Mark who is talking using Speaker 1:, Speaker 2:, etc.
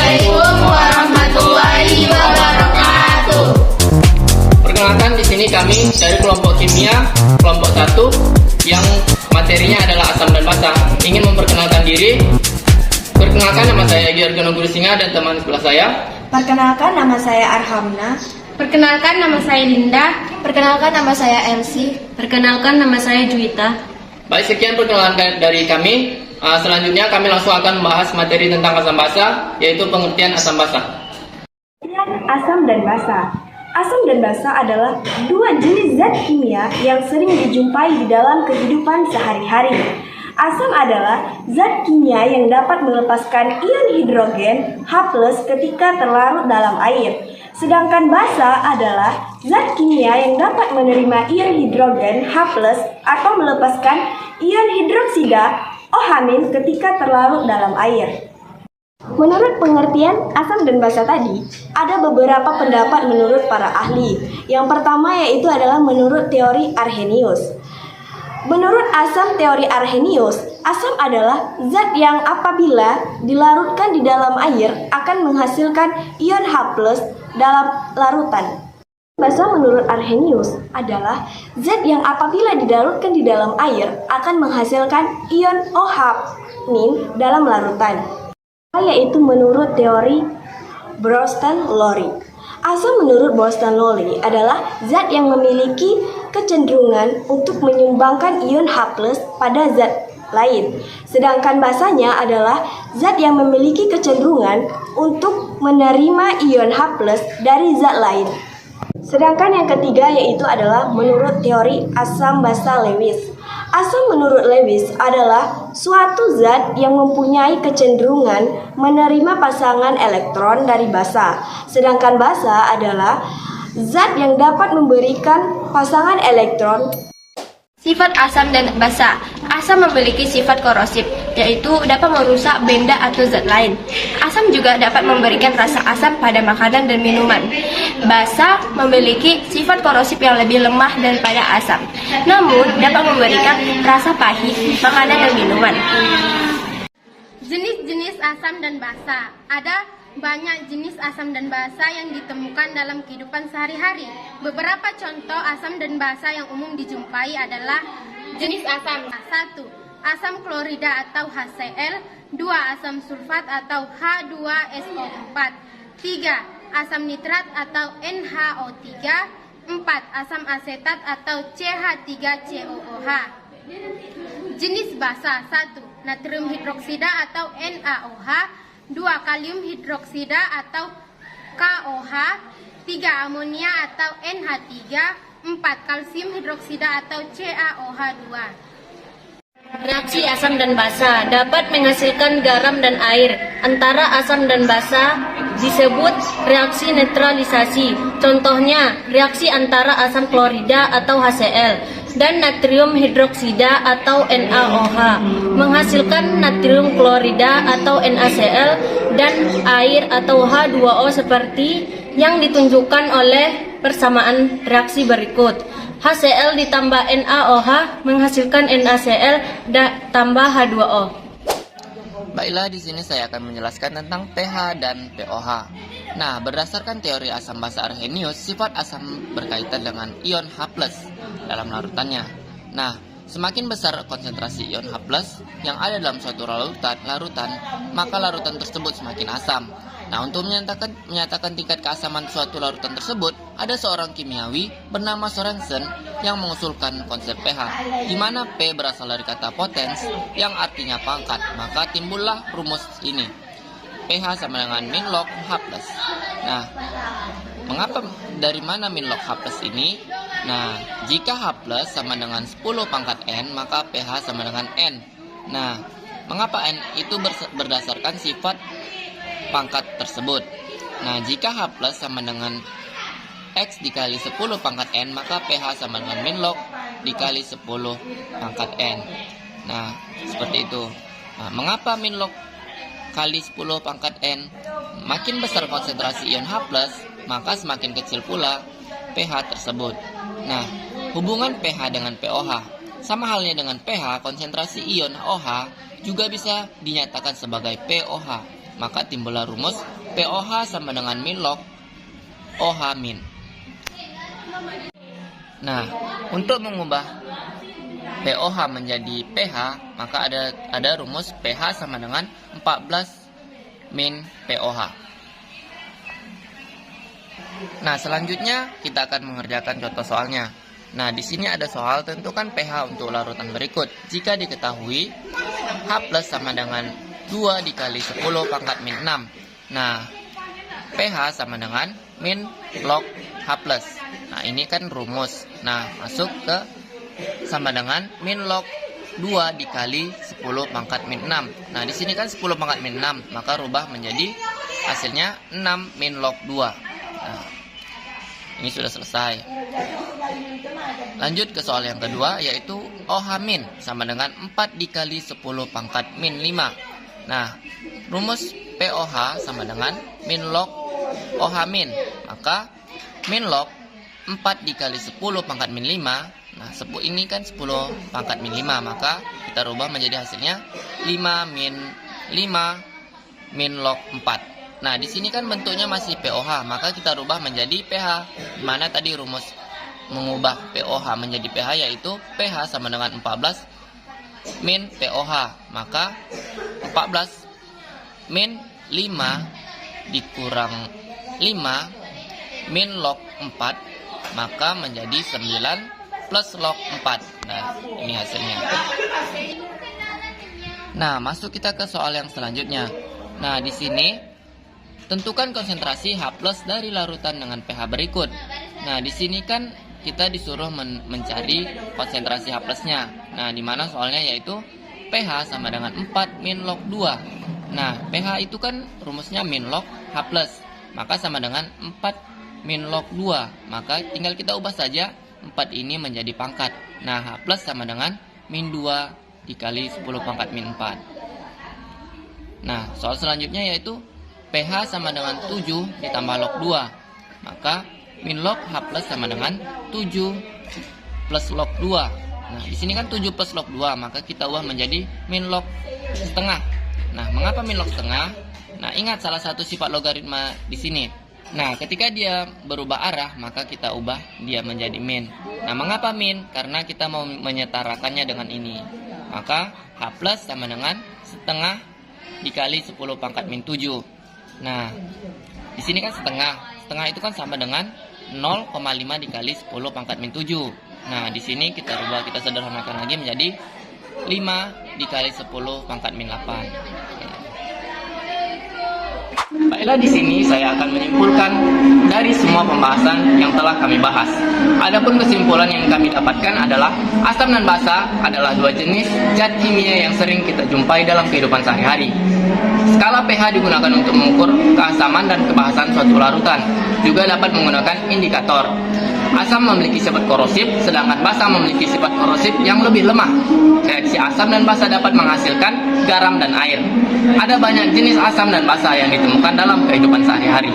Speaker 1: Assalamualaikum warahmatullahi wabarakatuh.
Speaker 2: Perkenalkan, di sini kami dari kelompok kimia kelompok 1 yang materinya adalah asam dan basa ingin memperkenalkan diri. Perkenalkan, nama saya Giorgio Gurusinga dan teman sebelah saya.
Speaker 3: Perkenalkan, nama saya Arhamna.
Speaker 4: Perkenalkan, nama saya Linda.
Speaker 3: Perkenalkan, nama saya Elsie.
Speaker 4: Perkenalkan, nama saya Juwita.
Speaker 2: Baik, sekian perkenalan dari kami. Selanjutnya kami langsung akan membahas materi tentang asam basa, yaitu pengertian asam basa.
Speaker 3: Asam dan basa. Asam dan basa adalah dua jenis zat kimia yang sering dijumpai di dalam kehidupan sehari-hari. Asam adalah zat kimia yang dapat melepaskan ion hidrogen H+ ketika terlarut dalam air. Sedangkan basa adalah zat kimia yang dapat menerima ion hidrogen H+ atau melepaskan ion hidroksida OH- ketika terlarut dalam air. Menurut pengertian asam dan basa tadi, ada beberapa pendapat menurut para ahli. Yang pertama yaitu adalah menurut teori Arrhenius. Menurut teori Arrhenius, asam adalah zat yang apabila dilarutkan di dalam air akan menghasilkan ion H+ dalam larutan. Basa menurut Arrhenius adalah zat yang apabila dilarutkan di dalam air akan menghasilkan ion OH- dalam larutan, yaitu menurut teori Bronsted-Lowry. Asam menurut Bronsted-Lowry adalah zat yang memiliki kecenderungan untuk menyumbangkan ion H+ pada zat lain. Sedangkan basanya adalah zat yang memiliki kecenderungan untuk menerima ion H+ dari zat lain. Sedangkan yang ketiga yaitu adalah menurut teori asam basa Lewis. Asam menurut Lewis adalah suatu zat yang mempunyai kecenderungan menerima pasangan elektron dari basa. Sedangkan basa adalah zat yang dapat memberikan pasangan elektron.
Speaker 4: Sifat asam dan basa. Asam memiliki sifat korosif, yaitu dapat merusak benda atau zat lain. Asam juga dapat memberikan rasa asam pada makanan dan minuman. Basa memiliki sifat korosif yang lebih lemah daripada asam, namun dapat memberikan rasa pahit makanan dan minuman. Jenis-jenis asam dan basa. Ada banyak jenis asam dan basa yang ditemukan dalam kehidupan sehari-hari. Beberapa contoh asam dan basa yang umum dijumpai adalah jenis asam. 1. Asam klorida atau HCl. 2. Asam sulfat atau H2SO4. 3. Asam nitrat atau NaO3. 4. Asam asetat atau CH3COOH. Jenis basa. 1. Natrium hidroksida atau NaOH. 2. Kalium hidroksida atau KOH. 3. Amonia atau NH3. 4. Kalsium hidroksida atau CaOH2. Reaksi asam dan basa dapat menghasilkan garam dan air. Antara asam dan basa disebut reaksi neutralisasi. Contohnya, reaksi antara asam klorida atau HCl dan natrium hidroksida atau NaOH menghasilkan natrium klorida atau NaCl dan air atau H2O seperti yang ditunjukkan oleh persamaan reaksi berikut. HCl ditambah NaOH menghasilkan NaCl tambah H2O.
Speaker 2: Baiklah, di sini saya akan menjelaskan tentang pH dan pOH. Nah, berdasarkan teori asam basa Arrhenius, sifat asam berkaitan dengan ion H+ dalam larutannya. Nah, semakin besar konsentrasi ion H+ yang ada dalam suatu larutan, maka larutan tersebut semakin asam. Nah, untuk menyatakan tingkat keasaman suatu larutan tersebut, ada seorang kimiawi bernama Sorensen yang mengusulkan konsep pH, di mana P berasal dari kata potens yang artinya pangkat. Maka timbullah rumus ini. pH sama dengan min log H+. Nah, mengapa dari mana min log H+ ini? Nah, jika H+ sama dengan 10 pangkat N, maka pH sama dengan N. Nah, mengapa N itu berdasarkan sifat pangkat tersebut. Nah, jika H+ sama dengan X dikali 10 pangkat N, maka pH sama dengan min log dikali 10 pangkat N. Nah, seperti itu. Nah, mengapa min log kali 10 pangkat N? Makin besar konsentrasi ion H+, maka semakin kecil pula pH tersebut. Nah, hubungan pH dengan pOH. Sama halnya dengan pH, konsentrasi ion OH juga bisa dinyatakan sebagai pOH. Maka timbullah rumus POH sama dengan min log OH min. Nah, untuk mengubah POH menjadi pH, maka ada rumus pH sama dengan 14 min POH. Nah, selanjutnya kita akan mengerjakan contoh soalnya. Nah, di sini ada soal tentukan pH untuk larutan berikut. Jika diketahui H plus sama dengan 2 dikali 10 pangkat min 6. Nah, pH sama dengan min log H plus. Nah, ini kan rumus. Nah, masuk ke sama dengan min log 2 dikali 10 pangkat min 6. Nah, di sini kan 10 pangkat min 6, maka rubah menjadi hasilnya 6 min log 2. Nah, ini sudah selesai. Lanjut ke soal yang kedua, yaitu OH min sama dengan 4 dikali 10 pangkat min 5. Nah, rumus POH sama dengan min log OH min. Maka min log 4 dikali 10 pangkat min 5. Nah, ini kan 10 pangkat min 5, maka kita rubah menjadi hasilnya 5 min log 4. Nah, di sini kan bentuknya masih POH, maka kita rubah menjadi pH. Mana tadi rumus mengubah POH menjadi pH, yaitu pH sama dengan 14 min POH. Maka 14 min 5 dikurang 5 min log 4, maka menjadi 9 plus log 4. Nah, ini hasilnya. Nah, masuk kita ke soal yang selanjutnya. Nah, di sini tentukan konsentrasi H plus dari larutan dengan pH berikut. Nah, di sini kan kita disuruh mencari konsentrasi H plusnya. Nah, di mana soalnya yaitu pH sama dengan 4 min log 2. Nah, pH itu kan rumusnya min log H plus, maka sama dengan 4 min log 2. Maka tinggal kita ubah saja 4 ini menjadi pangkat. Nah, H plus sama dengan min 2 dikali 10 pangkat min 4. Nah, soal selanjutnya yaitu pH sama dengan 7 ditambah log 2. Maka min log H plus sama dengan 7 plus log 2. Nah, di sini kan 7 plus log 2, maka kita ubah menjadi min log setengah. Nah, mengapa min log setengah? Nah, ingat salah satu sifat logaritma di sini. Nah, ketika dia berubah arah, maka kita ubah dia menjadi min. Nah, mengapa min? Karena kita mau menyetarakannya dengan ini. Maka H plus sama dengan setengah dikali 10 pangkat min 7. Nah, di sini kan setengah. Setengah itu kan sama dengan 0,5 dikali 10 pangkat min 7. Nah, di sini kita rubah, kita sederhanakan lagi menjadi 5 dikali 10 pangkat min 8. Baiklah, di sini saya akan menyimpulkan dari semua pembahasan yang telah kami bahas. Adapun kesimpulan yang kami dapatkan adalah asam dan basa adalah dua jenis zat kimia yang sering kita jumpai dalam kehidupan sehari-hari. Skala pH digunakan untuk mengukur keasaman dan kebasahan suatu larutan. Juga dapat menggunakan indikator. Asam memiliki sifat korosif, sedangkan basa memiliki sifat korosif yang lebih lemah. Reaksi asam dan basa dapat menghasilkan garam dan air. Ada banyak jenis asam dan basa yang ditemukan dalam kehidupan sehari-hari.